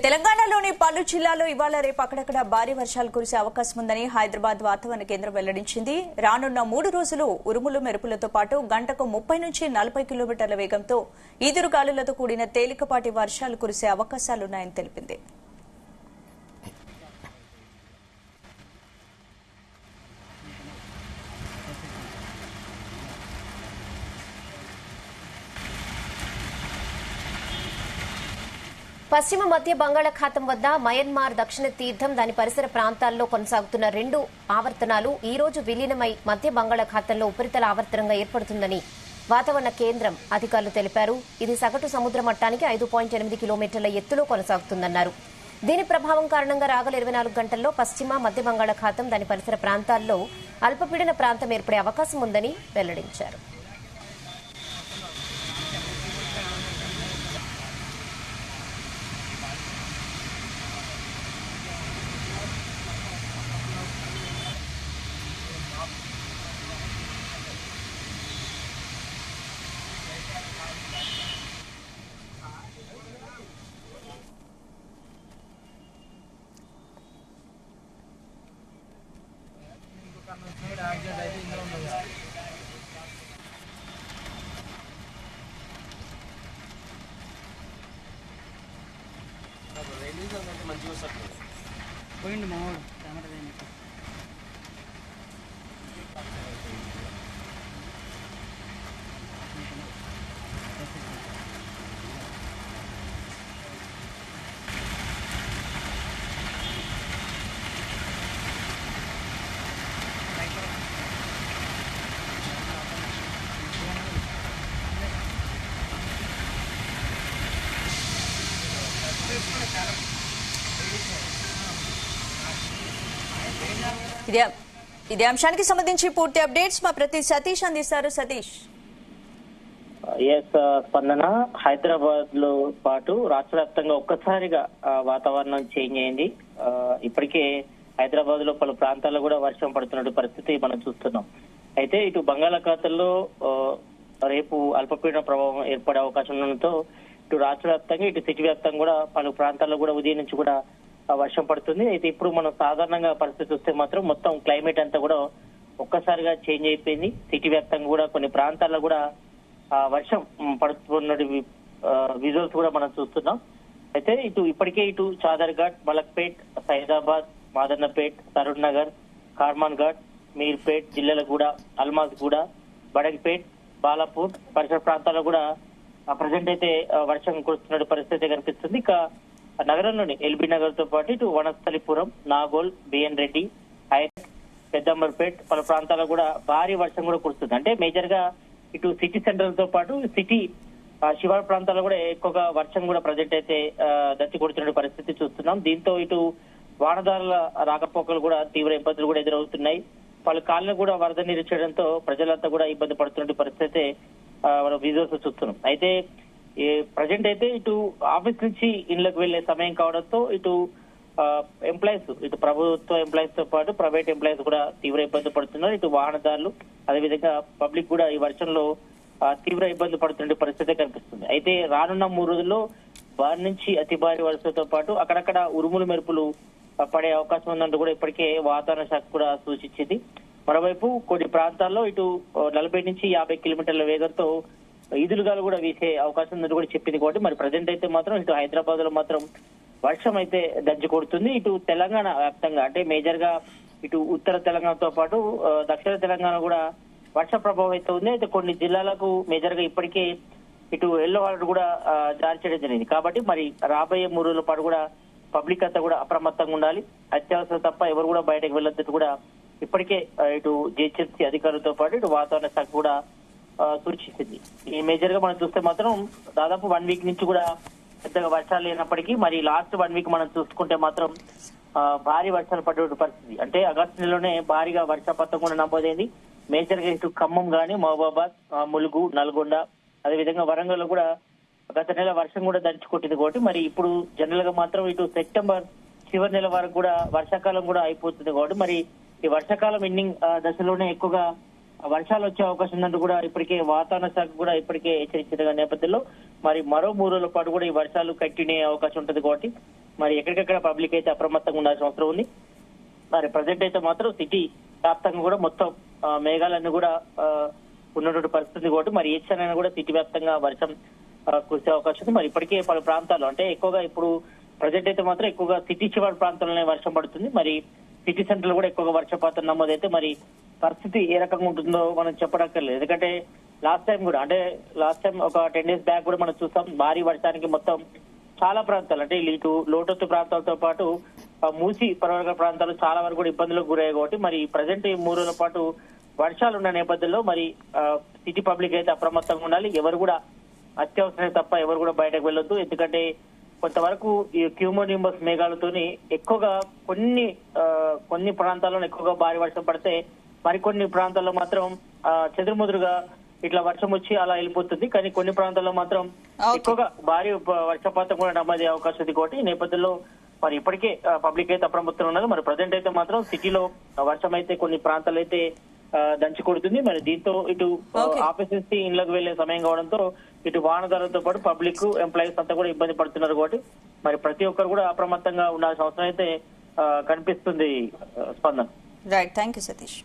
తెలంగాణలోని పలు జిల్లాల్లో ఇవాళ రేపు అక్కడక్కడ భారీ వర్షాలు కురిసే అవకాశం ఉందని హైదరాబాద్ వాతావరణ కేంద్రం వెల్లడించింది. రానున్న 3 రోజులు ఉరుములు మెరుపులతో పాటు గంటకు 30 నుంచి 40 కిలోమీటర్ల వేగంతో ఈదురుగాలులతో కూడిన తేలికపాటి వర్షాలు కురిసే అవకాశాలున్నాయని తెలిపింది. పశ్చిమ మధ్య బంగాళాఖాతం వద్ద మయన్మార్ దక్షిణ తీర్థం దాని పరిసర ప్రాంతాల్లో కొనసాగుతున్న 2 ఆవర్తనాలు ఈ రోజు విలీనమై మధ్య బంగాళాఖాతంలో ఉపరితల ఆవర్తనంగా ఏర్పడుతుందని వాతావరణ కేంద్రం అధికారులు తెలిపారు. ఇది సగటు సముద్ర మట్టానికి 5.8 కిలోమీటర్ల ఎత్తులో కొనసాగుతుందన్నారు. దీని ప్రభావం కారణంగా రాగల 24 గంటల్లో పశ్చిమ మధ్య బంగాళాఖాతం దాని పరిసర ప్రాంతాల్లో అల్పపీడన ప్రాంతం ఏర్పడే అవకాశం ఉందని వెల్లడించారు. పోయింది మామూలు కెమెరా ఇదే అంశానికి సంబంధించి పూర్తి అప్డేట్స్ మా ప్రతినిధి సతీష్ అందిస్తారు. సతీష్. స్పందన, హైదరాబాద్ లో పాటు రాష్ట్ర వ్యాప్తంగా ఒక్కసారిగా వాతావరణం చేంజ్ అయింది. ఇప్పటికే హైదరాబాద్ లో పలు ప్రాంతాల్లో కూడా వర్షం పడుతున్న పరిస్థితి మనం చూస్తున్నాం. అయితే ఇటు బంగాళాఖాతంలో రేపు అల్పపీడన ప్రభావం ఏర్పడే అవకాశం ఉండడంతో ఇటు రాష్ట్ర వ్యాప్తంగా ఇటు సిటీ వ్యాప్తంగా కూడా పలు ప్రాంతాల్లో కూడా ఉదయం నుంచి కూడా వర్షం పడుతుంది. అయితే ఇప్పుడు మనం సాధారణంగా పరిస్థితి చూస్తే మాత్రం మొత్తం క్లైమేట్ అంతా కూడా ఒక్కసారిగా చేంజ్ అయిపోయింది. సిటీ వ్యాప్తంగా కూడా కొన్ని ప్రాంతాల్లో కూడా వర్షం పడుతున్న విజువల్స్ కూడా మనం చూస్తున్నాం. అయితే ఇప్పటికే చాదర్ఘాట్, మలక్పేట్, సైదాబాద్, మాదన్నపేట్, సరూర్ నగర్, కార్మాన్ ఘాట్, మీర్పేట్, జిల్లెలగూడ, అల్మాజ్గూడ, బడగ్పేట్, బాలాపూర్ పరిసర ప్రాంతాల్లో కూడా ప్రజెంట్ అయితే వర్షం కురుస్తున్న పరిస్థితి కనిపిస్తుంది. ఇక నగరంలోని ఎల్బీ నగర్ తో పాటు ఇటు వనస్థలిపురం, నాగోల్, బిఎన్ రెడ్డి, హైదరాబాద్, పెద్దంబర్పేట్ పలు ప్రాంతాల్లో కూడా భారీ వర్షం కూడా కురుస్తుంది. అంటే మేజర్ గా ఇటు సిటీ సెంటర్ తో పాటు సిటీ శివారు ప్రాంతాల్లో కూడా ఎక్కువగా వర్షం కూడా ప్రజెంట్ అయితే దచ్చి కొడుతున్న పరిస్థితి చూస్తున్నాం. దీంతో ఇటు వాహనదారుల రాకపోకలు కూడా తీవ్ర ఇబ్బందులు కూడా ఎదురవుతున్నాయి. పలు కాళ్ళు కూడా వరద నీరు చేయడంతో ప్రజలంతా కూడా ఇబ్బంది పడుతున్న పరిస్థితి మనం విజువల్స్ చూస్తున్నాం. అయితే ప్రజెంట్ అయితే ఇటు ఆఫీస్ నుంచి ఇళ్లకు వెళ్లే సమయం కావడంతో ఇటు ఎంప్లాయీస్, ఇటు ప్రభుత్వ ఎంప్లాయీస్ తో పాటు ప్రైవేట్ ఎంప్లాయీస్ కూడా తీవ్ర ఇబ్బంది పడుతున్నారు. ఇటు వాహనదారులు అదేవిధంగా పబ్లిక్ కూడా ఈ వర్షంలో తీవ్ర ఇబ్బంది పడుతున్న పరిస్థితి కనిపిస్తుంది. అయితే రానున్న 3 రోజుల్లో భారీ నుంచి అతి భారీ వర్షంతో పాటు అక్కడక్కడ ఉరుములు మెరుపులు పడే అవకాశం ఉందంటూ కూడా ఇప్పటికే వాతావరణ శాఖ కూడా సూచించింది. మరోవైపు కొన్ని ప్రాంతాల్లో ఇటు 40 నుంచి 50 కిలోమీటర్ల వేగంతో ఈదులుగాలు కూడా వీసే అవకాశం ఉందని కూడా చెప్పింది. కాబట్టి మరి ప్రజెంట్ అయితే మాత్రం ఇటు హైదరాబాద్ లో మాత్రం వర్షం అయితే దంచి కొడుతుంది. ఇటు తెలంగాణ వ్యాప్తంగా అంటే మేజర్ గా ఇటు ఉత్తర తెలంగాణతో పాటు దక్షిణ తెలంగాణ కూడా వర్ష ప్రభావం అయితే ఉంది. అయితే కొన్ని జిల్లాలకు మేజర్ గా ఇప్పటికే ఇటు ఎల్లో అలర్ట్ కూడా జారీ చేయడం జరిగింది. కాబట్టి మరి రాబోయే 3 రోజుల పాటు కూడా పబ్లిక్ అంతా కూడా అప్రమత్తంగా ఉండాలి. అత్యవసరం తప్ప ఎవరు కూడా బయటకు వెళ్ళొద్దు కూడా ఇప్పటికే ఇటు జిహెచ్ఎంసీ అధికారులతో పాటు ఇటు వాతావరణ శాఖ కూడా సూచిస్తుంది. ఈ మేజర్ గా మనం చూస్తే మాత్రం దాదాపు 1 వీక్ నుంచి కూడా పెద్దగా వర్షాలు లేనప్పటికీ మరి లాస్ట్ 1 వీక్ మనం చూసుకుంటే మాత్రం భారీ వర్షాలు పడే పరిస్థితి. అంటే ఆగస్టు నెలలోనే భారీగా వర్షపాతం కూడా నమోదైంది. మేజర్ గా ఇటు ఖమ్మం గానీ, మహబూబాబాద్, ములుగు, నల్గొండ అదేవిధంగా వరంగల్ లో కూడా గత నెల వర్షం కూడా దంచుకొట్టింది. కాబట్టి మరి ఇప్పుడు జనరల్ గా మాత్రం ఇటు సెప్టెంబర్ చివరి నెల వరకు కూడా వర్షాకాలం కూడా అయిపోతుంది. కాబట్టి మరి ఈ వర్షాకాలం ఎండింగ్ దశలోనే ఎక్కువగా వర్షాలు వచ్చే అవకాశం ఉందంటూ కూడా ఇప్పటికే వాతావరణ శాఖ కూడా ఇప్పటికే హెచ్చరించిన నేపథ్యంలో మరి మరో 3 రోజుల పాటు కూడా ఈ వర్షాలు కంటిన్యూ అయ్యే అవకాశం ఉంటుంది. కాబట్టి మరి ఎక్కడికక్కడ పబ్లిక్ అయితే అప్రమత్తంగా ఉండాల్సిన అవసరం ఉంది. మరి ప్రజెంట్ అయితే మాత్రం సిటీ వ్యాప్తంగా కూడా మొత్తం మేఘాలన్నీ కూడా ఉన్నటువంటి పరిస్థితి కాబట్టి మరి ఏ క్షణాన్ని కూడా సిటీ వ్యాప్తంగా వర్షం కురిసే అవకాశం ఉంది. మరి ఇప్పటికే పలు ప్రాంతాల్లో అంటే ఎక్కువగా ఇప్పుడు ప్రజెంట్ అయితే మాత్రం ఎక్కువగా సిటీ చివరి ప్రాంతాల్లోనే వర్షం పడుతుంది. మరి సిటీ సెంటర్ లో కూడా ఎక్కువగా వర్షపాతం నమోదైతే మరి పరిస్థితి ఏ రకంగా ఉంటుందో మనం చెప్పడక్కర్లేదు. ఎందుకంటే లాస్ట్ టైం ఒక 10 days బ్యాక్ కూడా మనం చూస్తాం భారీ వర్షానికి మొత్తం చాలా ప్రాంతాలు అంటే ఇటు లోటత్తు ప్రాంతాలతో పాటు మూసి పర్వత ప్రాంతాలు చాలా వరకు కూడా ఇబ్బందులకు గురయ్యాయి కాబట్టి మరి ప్రజెంట్ ఈ 3 రోజుల పాటు వర్షాలు ఉన్న నేపథ్యంలో మరి సిటీ పబ్లిక్ అయితే అప్రమత్తంగా ఉండాలి. ఎవరు కూడా అత్యవసరం తప్ప ఎవరు కూడా బయటకు వెళ్ళొద్దు. ఎందుకంటే కొంతవరకు ఈ క్యూమోనింబస్ మేఘాలతోని ఎక్కువగా కొన్ని ప్రాంతాల్లో ఎక్కువగా భారీ వర్షం పడితే మరికొన్ని ప్రాంతాల్లో మాత్రం చెదురుముదురుగా ఇట్లా వర్షం వచ్చి అలా వెళ్ళిపోతుంది. కానీ కొన్ని ప్రాంతాల్లో మాత్రం ఎక్కువగా భారీ వర్షపాతం కూడా నమోదయ్యే అవకాశం ఉంది కాబట్టి ఈ నేపథ్యంలో మరి ఇప్పటికే పబ్లిక్ అయితే అప్రమత్తంగా ఉన్నారు. మరి ప్రజెంట్ అయితే మాత్రం సిటీలో వర్షం అయితే కొన్ని ప్రాంతాలు అయితే దంచి కొడుతుంది. మరి దీంతో ఇటు ఆఫీసెస్ ఇళ్లకు వెళ్లే సమయం కావడంతో ఇటు వాహనదారులతో పాటు పబ్లిక్ ఎంప్లాయీస్ అంతా కూడా ఇబ్బంది పడుతున్నారు కాబట్టి మరి ప్రతి ఒక్కరు కూడా అప్రమత్తంగా ఉండాల్సిన అవసరం అయితే కనిపిస్తుంది. స్పందన. Right, thank you Satish.